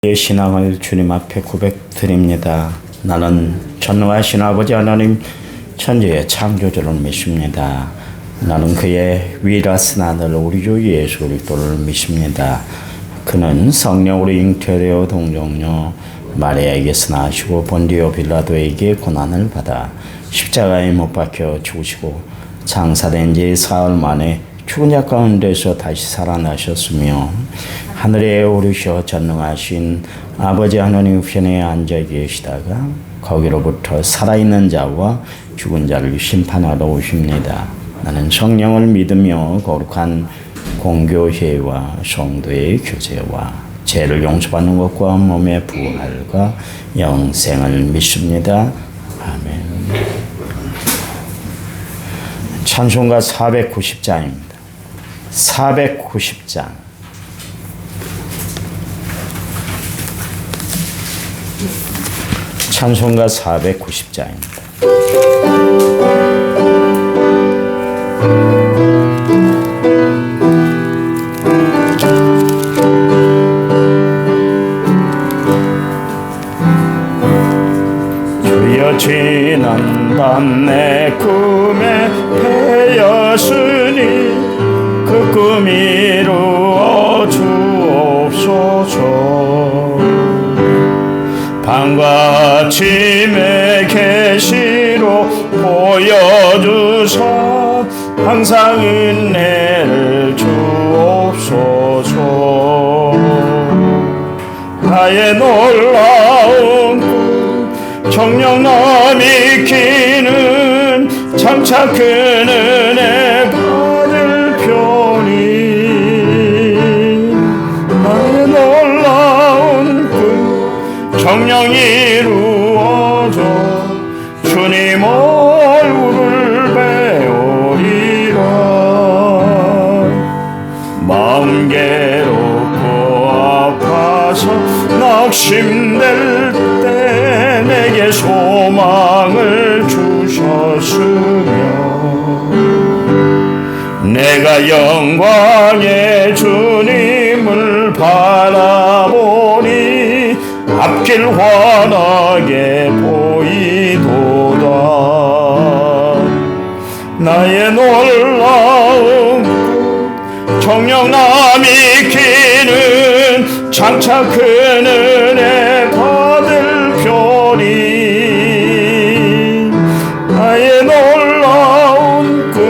의 신앙을 주님 앞에 고백드립니다. 나는 전능하신 아버지 하나님 천지의 창조주를 믿습니다. 나는 그의 위라신 아들 우리 주 예수 그리스도를 믿습니다. 그는 성령으로 잉태되어 동정녀 마리아에게서 나시고 본디오 빌라도에게 고난을 받아 십자가에 못 박혀 죽으시고 장사된 지 사흘 만에 죽은 자 가운데서 다시 살아나셨으며 하늘에 오르셔 전능하신 아버지 하나님 우편에 앉아 계시다가 거기로부터 살아있는 자와 죽은 자를 심판하러 오십니다. 나는 성령을 믿으며 거룩한 공교회와 성도의 교제와 죄를 용서받는 것과 몸의 부활과 영생을 믿습니다. 아멘. 찬송가 490장입니다. 490장. 찬송가 490장입니다. 주여 지난밤 내 꿈에 패였으니 그 꿈 이루어 주옵소서. 밤과 아침의 계시로 보여주사 항상 은혜를 주옵소서. 나의 놀라운 꿈 정녕 남이 키는 장차 큰 은혜 받을 편이 나의 놀라운 꿈 정녕 이루어져 주님 얼굴을 배우리라. 마음 괴롭고 아파서 낙심될 때 내게 소망을 주셨으며 내가 영광의 주님을 바라보니 앞길 환하게 보이도다. 나의 놀라운 꿈 정녕 남이 키는 장차 큰 은혜 받을 편이 나의 놀라운 꿈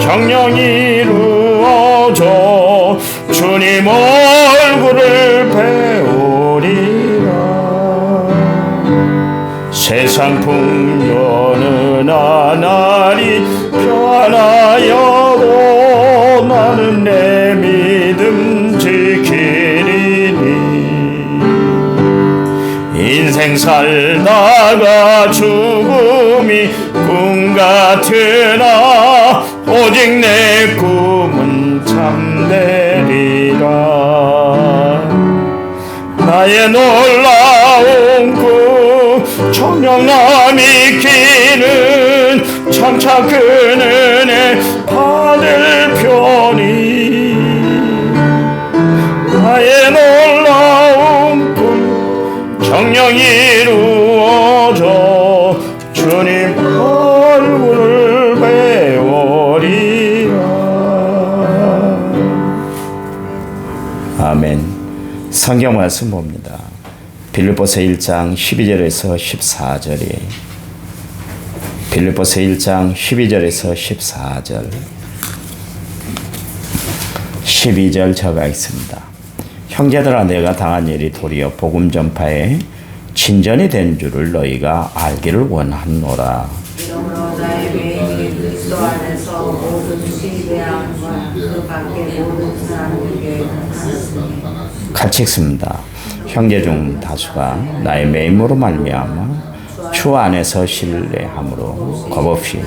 정녕 이루어져 주님 얼굴을 배우리라. 세상 풍요는 나날이 변하여도 나는 내 믿음 지키리니 인생 살다가 죽음이 꿈 같으나 오직 내 꿈은 참되리라. 나의 놀라운 꿈 정녕 남이 키는 장차 큰 은혜 받을 편이 나의 놀라운 꿈 정녕 이루어져 주님 얼굴을 배우리라. 아멘. 성경 말씀 봅니다. 빌립보서 1장 12절에서 14절이에요. 빌립보서 1장 12절에서 14절 12절 저가 있습니다. 형제들아 내가 당한 일이 도리어 복음 전파에 진전이 된 줄을 너희가 알기를 원하노라. 이러므로 나의 매인이 그리스도 안에서 모든 신뢰함과 그 밖에 모든 사람에게 하였으니. 같이 읽습니다. 형제 중 다수가 나의 매임으로 말미암아 주 안에서 신뢰함으로 겁없이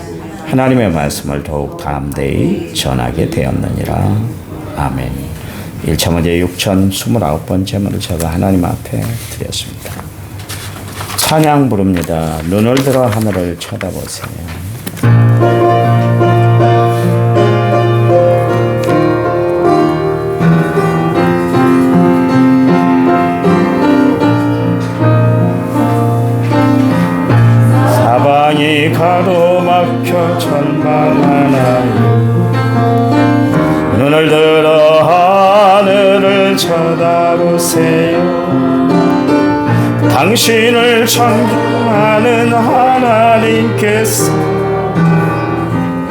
하나님의 말씀을 더욱 담대히 전하게 되었느니라. 아멘. 1차 문제 6029번 제문을 제가 하나님 앞에 드렸습니다. 찬양 부릅니다. 눈을 들어 하늘을 쳐다보세요. 찾아보세요. 당신을 창조하는 하나님께서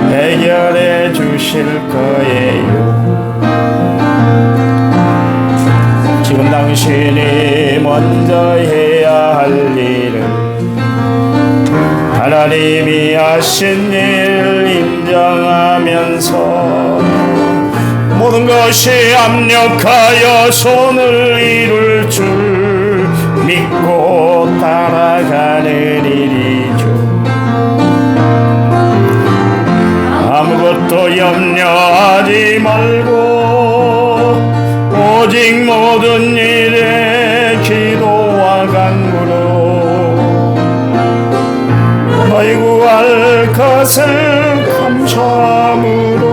해결해 주실 거예요. 지금 당신이 먼저 해야 할 일은 하나님이 하신 일 인정하면서 모든 것이 압력하여 손을 이룰 줄 믿고 따라가는 일이죠. 아무것도 염려하지 말고 오직 모든 일에 기도와 간구로 너희 구할 것을 감사함으로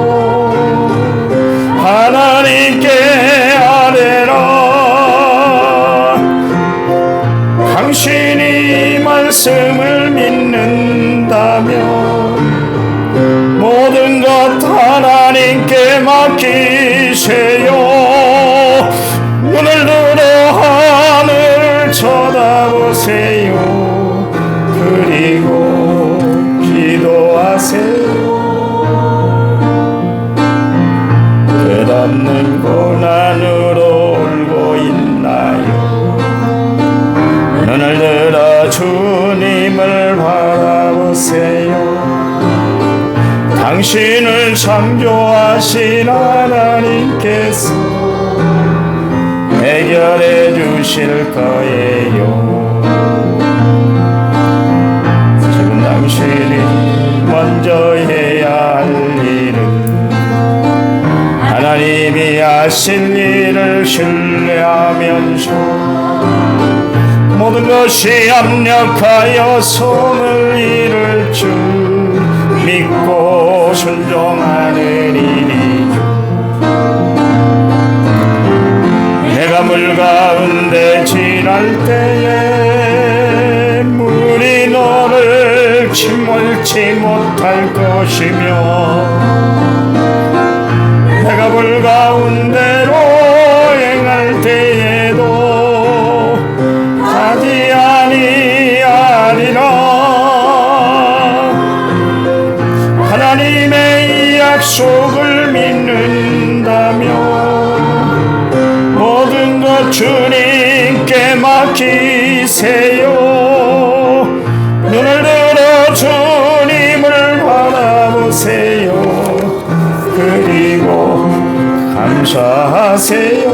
하나님께 아뢰라. 당신이 말씀을 믿는다면 모든 것 하나님께 맡기세요. 눈을 들어 하늘 쳐다보세요. 그리고 기도하세요. 끝없는 고난으로 울고 있나요? 눈을 들어 주님을 바라보세요. 당신을 창조하신 하나님께서 해결해 주실 거예요. 지금 당신이 먼저 해야 할 일은 하나님이 하신 일을 신뢰하면서 모든 것이 압력하여 손을 이룰 줄 믿고 순종하는 일이죠. 내가 물 가운데 지날 때에 물이 너를 침몰치 못할 것이며 내가 물 가운데로 행할 때에도 가지 아니하리라. 하나님의 이 약속을 믿는다면 모든 것 주님께 맡기세요. 눈을 들어 주님을 바라보세요. 그리고 감사하세요.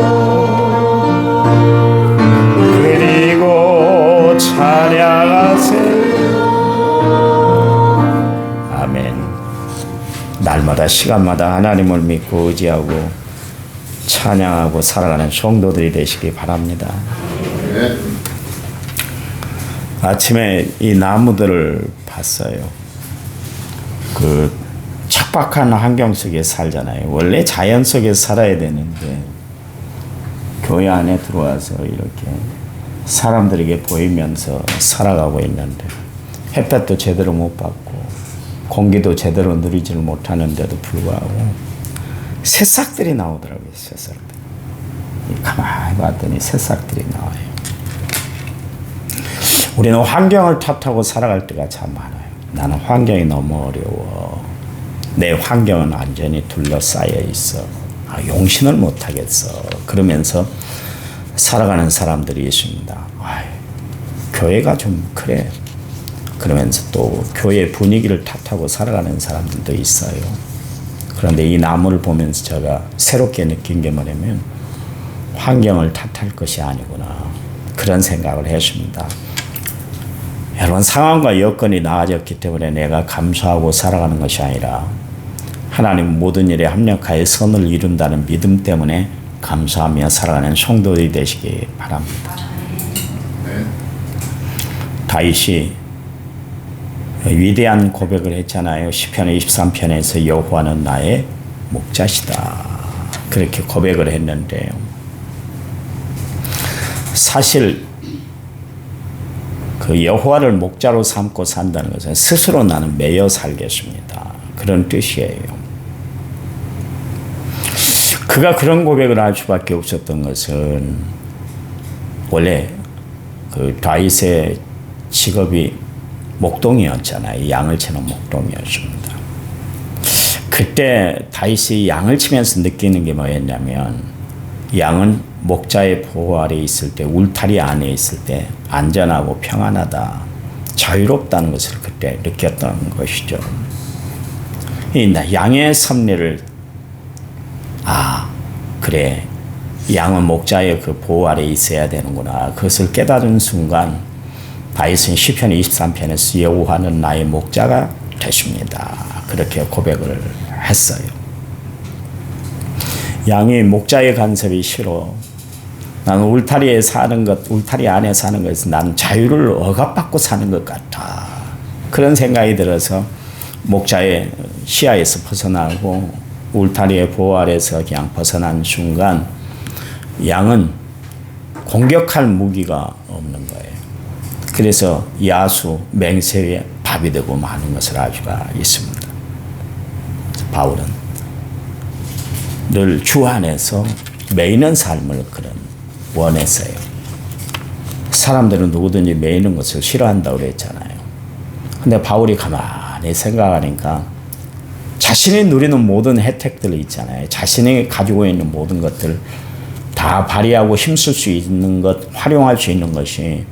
그리고 찬양하세요. 아멘. 날마다 시간마다 하나님을 믿고 의지하고 찬양하고 살아가는 성도들이 되시기 바랍니다. 아침에 이 나무들을 봤어요. 그 척박한 환경 속에 살잖아요. 원래 자연 속에 살아야 되는데 교회 안에 들어와서 이렇게 사람들에게 보이면서 살아가고 있는데 햇볕도 제대로 못 받고 공기도 제대로 누리지를 못하는데도 불구하고 새싹들이 나오더라고요. 새싹들. 가만히 봤더니 새싹들이 나와요. 우리는 환경을 탓하고 살아갈 때가 참 많아요. 나는 환경이 너무 어려워. 내 환경은 완전히 둘러싸여 있어. 용신을 못하겠어. 그러면서 살아가는 사람들이 있습니다. 교회가 좀 그래. 그러면서 또 교회 분위기를 탓하고 살아가는 사람들도 있어요. 그런데 이 나무를 보면서 제가 새롭게 느낀 게 뭐냐면 환경을 탓할 것이 아니구나. 그런 생각을 했습니다. 여러분, 상황과 여건이 나아졌기 때문에 내가 감사하고 살아가는 것이 아니라 하나님 모든 일에 합력하여 선을 이룬다는 믿음 때문에 감사하며 살아가는 성도들이 되시기 바랍니다. 다윗이 위대한 고백을 했잖아요. 시편 23편에서 여호와는 나의 목자시다. 그렇게 고백을 했는데요. 사실 그 여호와를 목자로 삼고 산다는 것은 스스로 나는 매여 살겠습니다. 그런 뜻이에요. 그가 그런 고백을 할 수밖에 없었던 것은 원래 그 다윗의 직업이 목동이었잖아요. 양을 치는 목동이었습니다. 그때 다윗이 양을 치면서 느끼는 게 뭐였냐면 양은 목자의 보호 아래 있을 때, 울타리 안에 있을 때 안전하고 평안하다, 자유롭다는 것을 그때 느꼈던 것이죠. 양의 섭리를 그래, 양은 목자의 그 보호 아래 있어야 되는구나, 그것을 깨달은 순간 다윗은 시편 23편에서 여호와는 나의 목자가 되십니다, 그렇게 고백을 했어요. 양이 목자의 간섭이 싫어, 나는 울타리에 사는 것, 울타리 안에 사는 것에서 나는 자유를 억압받고 사는 것 같아, 그런 생각이 들어서 목자의 시야에서 벗어나고 울타리의 보호 아래서 그냥 벗어난 순간 양은 공격할 무기가 없는 거예요. 그래서 야수, 맹세의 밥이 되고 마는 것을 알 수가 있습니다. 바울은 늘 주 안에서 매이는 삶을 그런 원했어요. 사람들은 누구든지 매이는 것을 싫어한다고 그랬잖아요. 근데 바울이 가만히 생각하니까 자신이 누리는 모든 혜택들 있잖아요. 자신이 가지고 있는 모든 것들 다 발휘하고 힘쓸 수 있는 것, 활용할 수 있는 것이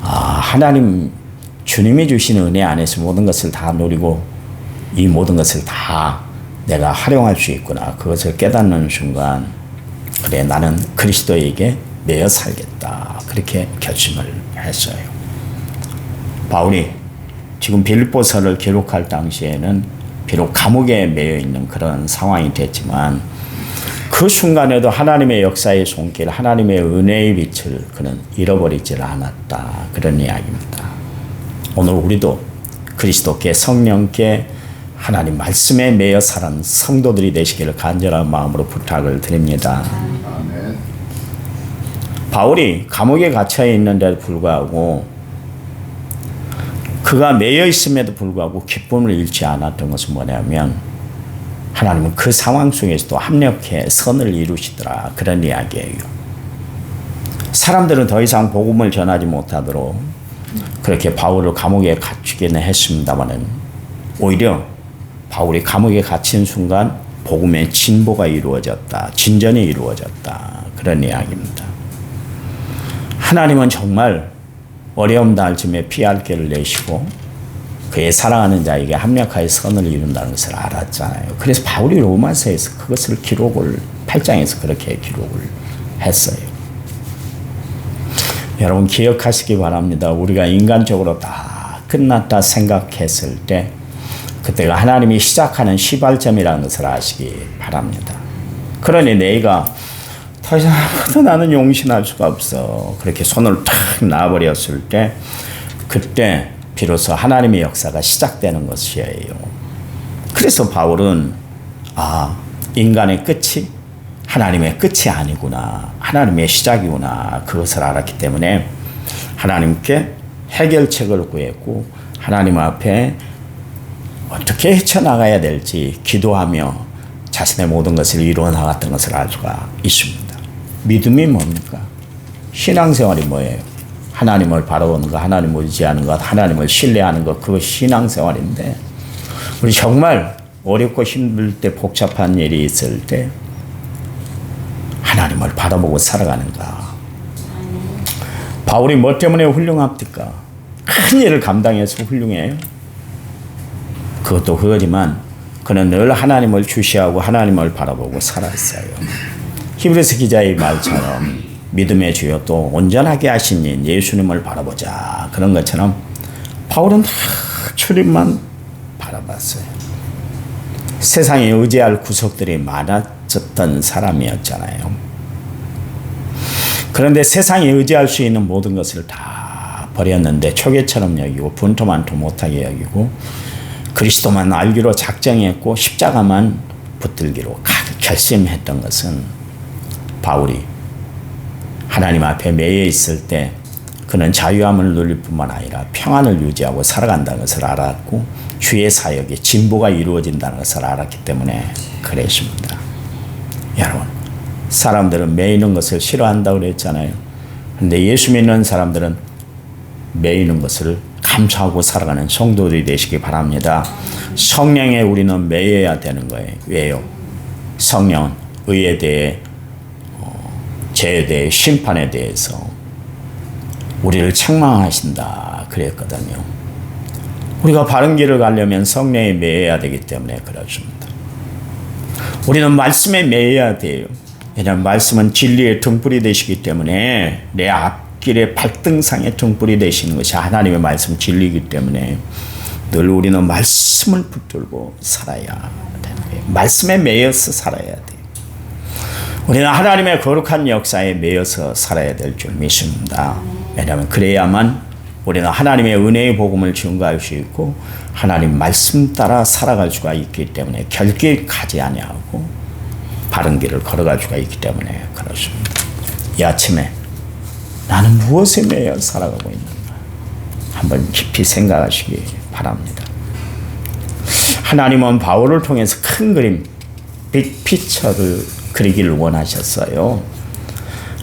하나님 주님이 주신 은혜 안에서 모든 것을 다 누리고 이 모든 것을 다 내가 활용할 수 있구나, 그것을 깨닫는 순간 그래, 나는 그리스도에게 매여 살겠다, 그렇게 결심을 했어요. 바울이 지금 빌립보서를 기록할 당시에는 비록 감옥에 매여 있는 그런 상황이 됐지만 그 순간에도 하나님의 역사의 손길, 하나님의 은혜의 빛을 그는 잃어버리질 않았다, 그런 이야기입니다. 오늘 우리도 그리스도께, 성령께, 하나님 말씀에 매여 사는 성도들이 되시기를 간절한 마음으로 부탁을 드립니다. 아멘. 바울이 감옥에 갇혀 있는데도 불구하고, 그가 매여 있음에도 불구하고 기쁨을 잃지 않았던 것은 뭐냐면 하나님은 그 상황 속에서도 합력해 선을 이루시더라, 그런 이야기예요. 사람들은 더 이상 복음을 전하지 못하도록 그렇게 바울을 감옥에 갇히기는 했습니다마는 오히려 바울이 감옥에 갇힌 순간 복음의 진보가 이루어졌다, 진전이 이루어졌다, 그런 이야기입니다. 하나님은 정말 어려움 날 즈음에 피할 길을 내시고 그의 사랑하는 자에게 합력하여 선을 이룬다는 것을 알았잖아요. 그래서 바울이 로마서에서 그것을 8장에서 그렇게 기록을 했어요. 여러분 기억하시기 바랍니다. 우리가 인간적으로 다 끝났다 생각했을 때 그때가 하나님이 시작하는 시발점이라는 것을 아시기 바랍니다. 그러니 내가 더 이상 나는 용신할 수가 없어, 그렇게 손을 탁 놔버렸을 때 그때 비로소 하나님의 역사가 시작되는 것이에요. 그래서 바울은 인간의 끝이 하나님의 끝이 아니구나, 하나님의 시작이구나, 그것을 알았기 때문에 하나님께 해결책을 구했고 하나님 앞에 어떻게 헤쳐나가야 될지 기도하며 자신의 모든 것을 이루어 나갔던 것을 알 수가 있습니다. 믿음이 뭡니까? 신앙생활이 뭐예요? 하나님을 바라보는 것, 하나님을 의지하는 것, 하나님을 신뢰하는 것, 그것이 신앙생활인데 우리 정말 어렵고 힘들 때, 복잡한 일이 있을 때 하나님을 바라보고 살아가는가? 바울이 뭐 때문에 훌륭합니까? 큰 일을 감당해서 훌륭해요. 그것도 그거지만 그는 늘 하나님을 주시하고 하나님을 바라보고 살았어요. 히브리서 기자의 말처럼 믿음의 주여 또 온전하게 하신 인 예수님을 바라보자, 그런 것처럼 바울은 다 주님만 바라봤어요. 세상에 의지할 구석들이 많아졌던 사람이었잖아요. 그런데 세상에 의지할 수 있는 모든 것을 다 버렸는데 초계처럼 여기고 분토만토 못하게 여기고 그리스도만 알기로 작정했고 십자가만 붙들기로 결심했던 것은 바울이 하나님 앞에 매여 있을 때 그는 자유함을 누릴 뿐만 아니라 평안을 유지하고 살아간다는 것을 알았고 주의 사역에 진보가 이루어진다는 것을 알았기 때문에 그랬습니다. 여러분, 사람들은 매이는 것을 싫어한다고 그랬잖아요. 근데 예수 믿는 사람들은 매이는 것을 감수하고 살아가는 성도들이 되시기 바랍니다. 성령에 우리는 매여야 되는 거예요. 왜요? 성령은 의에 대해, 죄에 대해, 심판에 대해서 우리를 책망하신다 그랬거든요. 우리가 바른 길을 가려면 성령에 매여야 되기 때문에 그렇습니다. 우리는 말씀에 매여야 돼요. 왜냐하면 말씀은 진리의 등불이 되시기 때문에 내 앞길의 발등상의 등불이 되시는 것이 하나님의 말씀 진리이기 때문에 늘 우리는 말씀을 붙들고 살아야 되는 거예요. 말씀에 매여서 살아야 돼요. 우리는 하나님의 거룩한 역사에 매여서 살아야 될 줄 믿습니다. 왜냐하면 그래야만 우리는 하나님의 은혜의 복음을 증거할 수 있고 하나님 말씀 따라 살아갈 수가 있기 때문에 결길 가지 아니하고 바른 길을 걸어갈 수가 있기 때문에 그렇습니다. 이 아침에 나는 무엇에 매여 살아가고 있는가 한번 깊이 생각하시기 바랍니다. 하나님은 바울을 통해서 큰 그림, 빅피처를 그리기를 원하셨어요.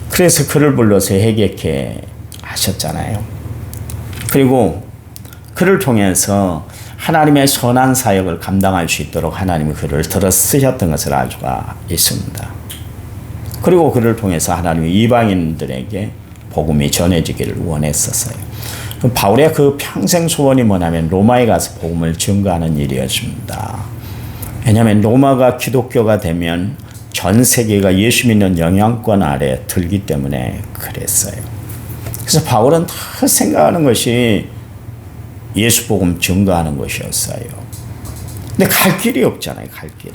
그래서 그를 불러서 회개케 하셨잖아요. 그리고 그를 통해서 하나님의 선한 사역을 감당할 수 있도록 하나님이 그를 들어 쓰셨던 것을 알 수가 있습니다. 그리고 그를 통해서 하나님이 이방인들에게 복음이 전해지기를 원했었어요. 바울의 그 평생 소원이 뭐냐면 로마에 가서 복음을 증거하는 일이었습니다. 왜냐하면 로마가 기독교가 되면 전 세계가 예수 믿는 영향권 아래 들기 때문에 그랬어요. 그래서 바울은 다 생각하는 것이 예수 복음 증거하는 것이었어요. 근데 갈 길이 없잖아요. 갈 길이.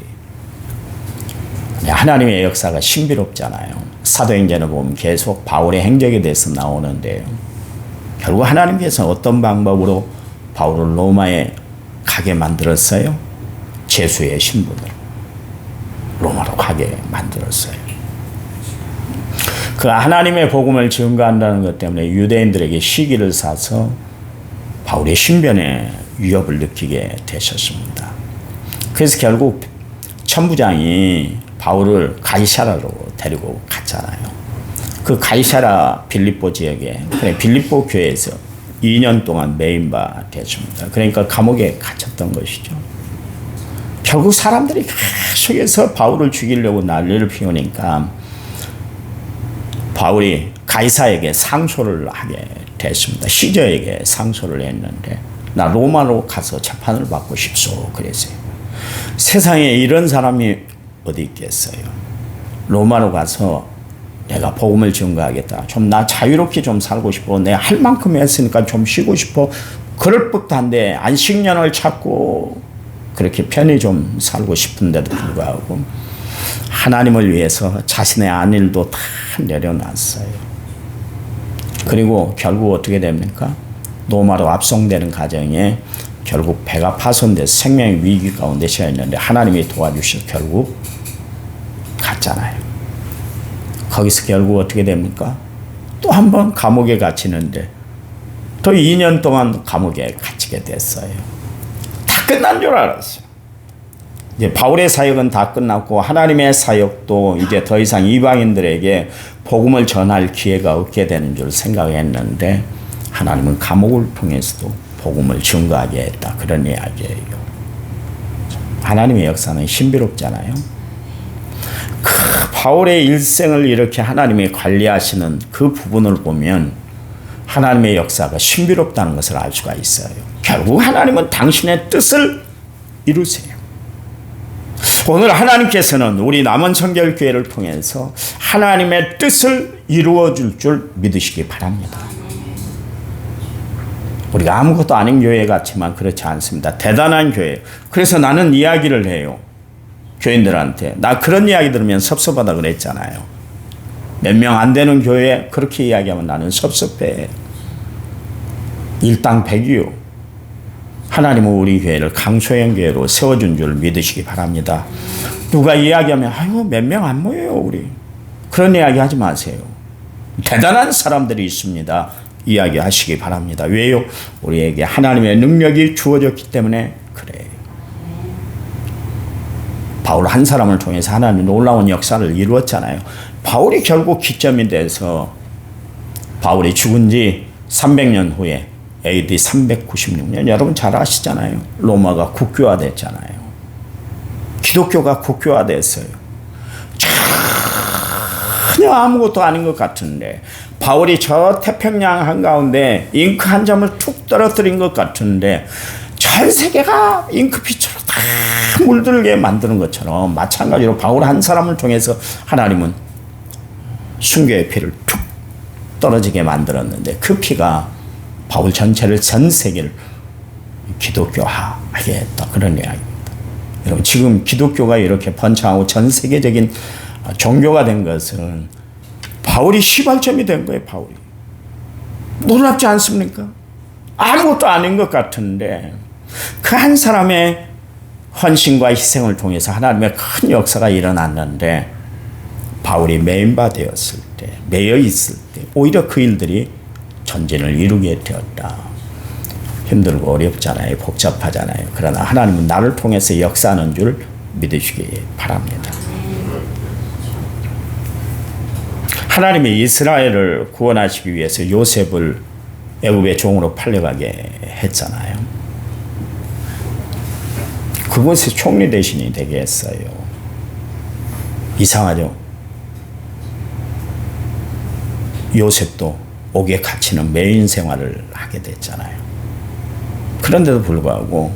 하나님의 역사가 신비롭잖아요. 사도행전을 보면 계속 바울의 행적에 대해서 나오는데요. 결국 하나님께서 어떤 방법으로 바울을 로마에 가게 만들었어요? 제수의 신분으로 로마로 가게 만들었어요. 그 하나님의 복음을 증거한다는 것 때문에 유대인들에게 시기를 사서 바울의 신변에 위협을 느끼게 되셨습니다. 그래서 결국 천부장이 바울을 가이사라로 데리고 갔잖아요. 그 가이사라 빌립보 지역에 빌립보 교회에서 2년 동안 매인바 됐습니다. 그러니까 감옥에 갇혔던 것이죠. 결국 사람들이 계속해서 바울을 죽이려고 난리를 피우니까 바울이 가이사에게 상소를 하게 됐습니다. 시저에게 상소를 했는데 나 로마로 가서 재판을 받고 싶소 그랬어요. 세상에 이런 사람이 어디 있겠어요. 로마로 가서 내가 복음을 증거하겠다. 좀 나 자유롭게 좀 살고 싶어. 내가 할 만큼 했으니까 좀 쉬고 싶어. 그럴 법도 한데 안식년을 찾고 그렇게 편히 좀 살고 싶은데도 불구하고 하나님을 위해서 자신의 안일도 다 내려놨어요. 그리고 결국 어떻게 됩니까? 로마로 압송되는 과정에 결국 배가 파손돼서 생명의 위기 가운데 처했는데 하나님이 도와주셔서 결국 갔잖아요. 거기서 결국 어떻게 됩니까? 또 한 번 감옥에 갇히는데 또 2년 동안 감옥에 갇히게 됐어요. 다 끝난 줄 알았어요. 이제 바울의 사역은 다 끝났고 하나님의 사역도 이제 더 이상 이방인들에게 복음을 전할 기회가 없게 되는 줄 생각했는데 하나님은 감옥을 통해서도 복음을 증거하게 했다. 그런 이야기예요. 하나님의 역사는 신비롭잖아요. 그 바울의 일생을 이렇게 하나님이 관리하시는 그 부분을 보면 하나님의 역사가 신비롭다는 것을 알 수가 있어요. 결국 하나님은 당신의 뜻을 이루세요. 오늘 하나님께서는 우리 남원성결교회를 통해서 하나님의 뜻을 이루어줄 줄 믿으시기 바랍니다. 우리가 아무것도 아닌 교회 같지만 그렇지 않습니다. 대단한 교회. 그래서 나는 이야기를 해요. 교인들한테. 나 그런 이야기 들으면 섭섭하다 그랬잖아요. 몇 명 안 되는 교회에 그렇게 이야기하면 나는 섭섭해. 일당백이요. 하나님은 우리 교회를 강소형 교회로 세워준 줄 믿으시기 바랍니다. 누가 이야기하면 아유 몇 명 안 모여요 우리. 그런 이야기 하지 마세요. 대단한 사람들이 있습니다. 이야기하시기 바랍니다. 왜요? 우리에게 하나님의 능력이 주어졌기 때문에 그래요. 바울 한 사람을 통해서 하나님이 놀라운 역사를 이루었잖아요. 바울이 결국 기점이 돼서 바울이 죽은 지 300년 후에 AD 396년 여러분 잘 아시잖아요. 로마가 국교화됐잖아요. 기독교가 국교화됐어요. 전혀 아무것도 아닌 것 같은데 바울이 저 태평양 한가운데 잉크 한 점을 툭 떨어뜨린 것 같은데 전 세계가 잉크빛으로 다 물들게 만드는 것처럼 마찬가지로 바울 한 사람을 통해서 하나님은 순교의 피를 툭 떨어지게 만들었는데 그 피가 바울 전체를 전 세계를 기독교화하게 했다. 그런 이야기입니다. 여러분 지금 기독교가 이렇게 번창하고 전 세계적인 종교가 된 것은 바울이 시발점이 된 거예요. 바울이. 놀랍지 않습니까? 아무것도 아닌 것 같은데 그 한 사람의 헌신과 희생을 통해서 하나님의 큰 역사가 일어났는데 바울이 메인바되었을 때, 매여 있을 때 오히려 그 일들이 전진을 이루게 되었다. 힘들고 어렵잖아요. 복잡하잖아요. 그러나 하나님은 나를 통해서 역사하는 줄 믿으시기 바랍니다. 하나님이 이스라엘을 구원하시기 위해서 요셉을 애굽의 종으로 팔려가게 했잖아요. 그곳에 총리 대신이 되게 했어요. 이상하죠? 요셉도 옥에 갇히는 매인 생활을 하게 됐잖아요. 그런데도 불구하고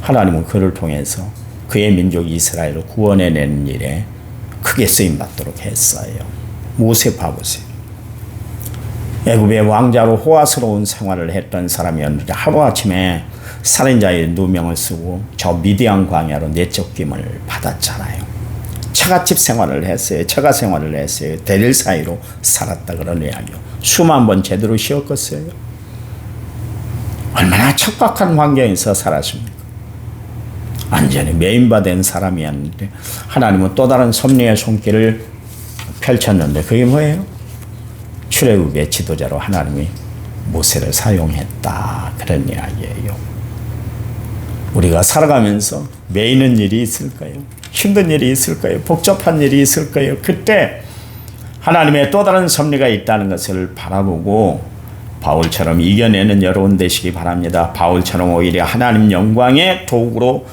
하나님은 그를 통해서 그의 민족 이스라엘을 구원해내는 일에 크게 쓰임받도록 했어요. 모세 봐보세요. 애굽의 왕자로 호화스러운 생활을 했던 사람이었는데 하루아침에 살인자의 누명을 쓰고 저 미디안 광야로 내쫓김을 받았잖아요. 처갓집 생활을 했어요. 처가 생활을 했어요. 대릴 사이로 살았다 그런 이야기요. 수만 번 제대로 쉬었겠어요. 얼마나 척박한 환경에서 살았습니까? 완전히 메인바된 사람이었는데 하나님은 또 다른 섭리의 손길을 펼쳤는데 그게 뭐예요? 출애굽의 지도자로 하나님이 모세를 사용했다 그런 이야기예요. 우리가 살아가면서 매이는 일이 있을까요? 힘든 일이 있을까요? 복잡한 일이 있을까요? 그때 하나님의 또 다른 섭리가 있다는 것을 바라보고 바울처럼 이겨내는 여러분 되시기 바랍니다. 바울처럼 오히려 하나님 영광의 도구로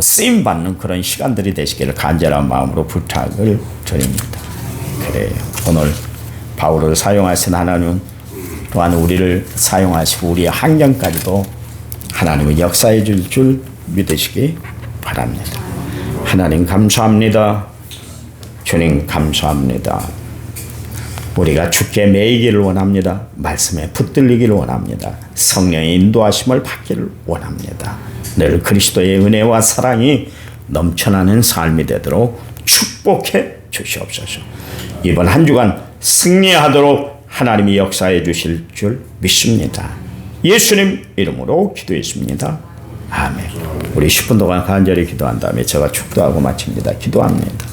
쓰임받는 그런 시간들이 되시기를 간절한 마음으로 부탁을 드립니다. 그래요. 오늘 바울을 사용하신 하나님은 또한 우리를 사용하시고 우리의 환경까지도 하나님의 역사해 줄 믿으시기 바랍니다. 하나님 감사합니다. 주님 감사합니다. 우리가 주께 매이기를 원합니다. 말씀에 붙들리기를 원합니다. 성령의 인도하심을 받기를 원합니다. 늘 그리스도의 은혜와 사랑이 넘쳐나는 삶이 되도록 축복해 주시옵소서. 이번 한 주간 승리하도록 하나님이 역사해 주실 줄 믿습니다. 예수님 이름으로 기도했습니다. 아멘. 우리 10분 동안 간절히 기도한 다음에 제가 축도하고 마칩니다. 기도합니다.